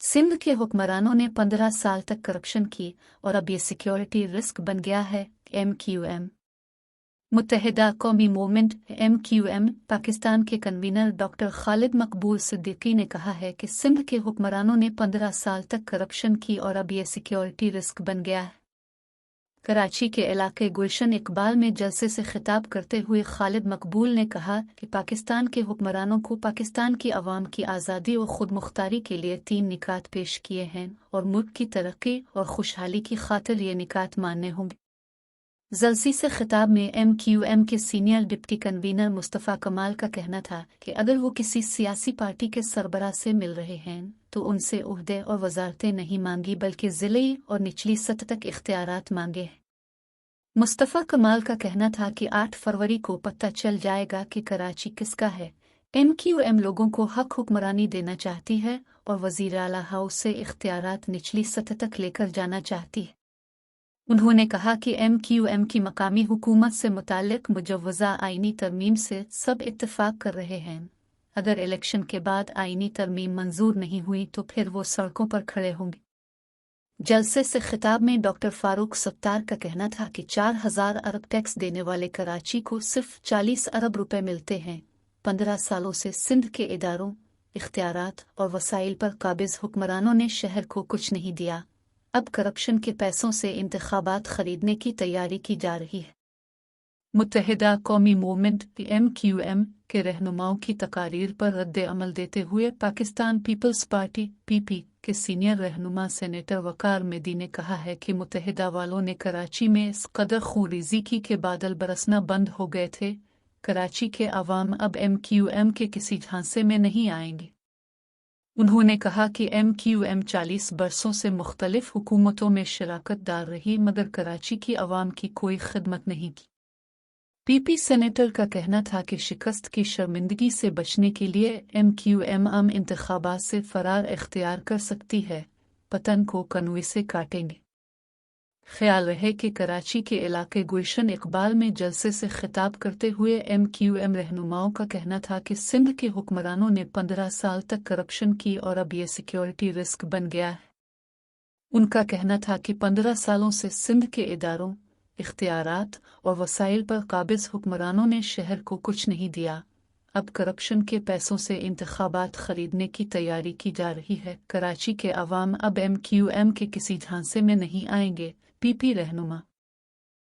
सिंध के हुक्मरानों ने 15 साल तक करप्शन की और अब ये सिक्योरिटी रिस्क बन गया है। MQM मुत्तहिदा कौमी मूवमेंट MQM पाकिस्तान के कन्वीनर डॉक्टर खालिद मकबूल सिद्दीकी ने कहा है कि सिंध के हुक्मरानों ने 15 साल तक करप्शन की और अब ये सिक्योरिटी रिस्क बन गया है। कराची के इलाके गुलशन इकबाल में जलसे से खिताब करते हुए खालिद मकबूल ने कहा कि पाकिस्तान के हुक्मरानों को पाकिस्तान की आवाम की आज़ादी और खुद मुख्तारी के लिए 3 निकात पेश किए हैं और मुल्क की तरक्की और खुशहाली की खातिर ये निकात मानने होंगे। जलसी से खिताब में MQM के सीनियर डिप्टी कन्वीनर मुस्तफ़ा कमाल का कहना था कि अगर वो किसी सियासी पार्टी के सरबराह से मिल रहे हैं तो उनसे ओहदे और वजारतें नहीं मांगी बल्कि ज़िली और निचली सतह तक इख्तियारात मांगे हैं। मुस्तफ़ा कमाल का कहना था कि 8 फरवरी को पता चल जाएगा कि कराची किसका है। MQM लोगों को हक हुक्मरानी देना चाहती है और वज़ीर आला हाउस से इख्तियारात निचली सतह तक लेकर जाना चाहती है। उन्होंने कहा कि MQM की मकामी हुकूमत से मुताल्लिक मुजव्वज़ा आईनी तरमीम से सब इत्तेफाक कर रहे हैं। अगर इलेक्शन के बाद आईनी तरमीम मंजूर नहीं हुई तो फिर वो सड़कों पर खड़े होंगे। जलसे से खिताब में डॉक्टर फारूक सत्तार का कहना था कि 4000 अरब टैक्स देने वाले कराची को सिर्फ 40 अरब रुपए मिलते हैं। 15 सालों से सिंध के इदारों, इख्तियारात और वसाइल पर काबिज हुक्मरानों ने शहर को कुछ नहीं दिया। अब करप्शन के पैसों से इंतखाबात खरीदने की तैयारी की जा रही है। मुत्तहिदा कौमी मूवमेंट MQM के रहनुमाओं की तकारीर पर रद्द अमल देते हुए पाकिस्तान पीपल्स पार्टी PP के सीनियर रहनुमा सेनेटर वकार मेदी ने कहा है कि मुत्तहिदा वालों ने कराची में इस कदर खूनरेज़ी की कि बादल बरसना बंद हो गए थे। कराची के अवाम अब MQM के किसी झांसे में नहीं आएंगे। उन्होंने कहा कि MQM 40 बरसों से मुख्तलिफ हुकूमतों में शराकत दार रही मगर कराची की अवाम की कोई खिदमत नहीं की। PP सेनेटर का कहना था कि शिकस्त की शर्मिंदगी से बचने के लिए MQM आम इंतखाबात से फरार इख्तियार कर सकती है। पतन को कनवे से काटेंगे। ख्याल रहे कि कराची के इलाके गुलशन इकबाल में जलसे से खिताब करते हुए MQM रहनुमाओं का कहना था कि सिंध के हुक्मरानों ने 15 साल तक करप्शन की और अब ये सिक्योरिटी रिस्क बन गया है। उनका कहना था कि 15 सालों से सिंध के इदारों, इख्तियारात और वसाइल पर काबिज हुक्मरानों ने शहर को कुछ नहीं दिया। अब करप्शन के पैसों से इंतखाबात खरीदने की तैयारी की जा रही है। कराची के अवाम अब MQM के किसी झांसे में नहीं आएंगे। PP रहनुमा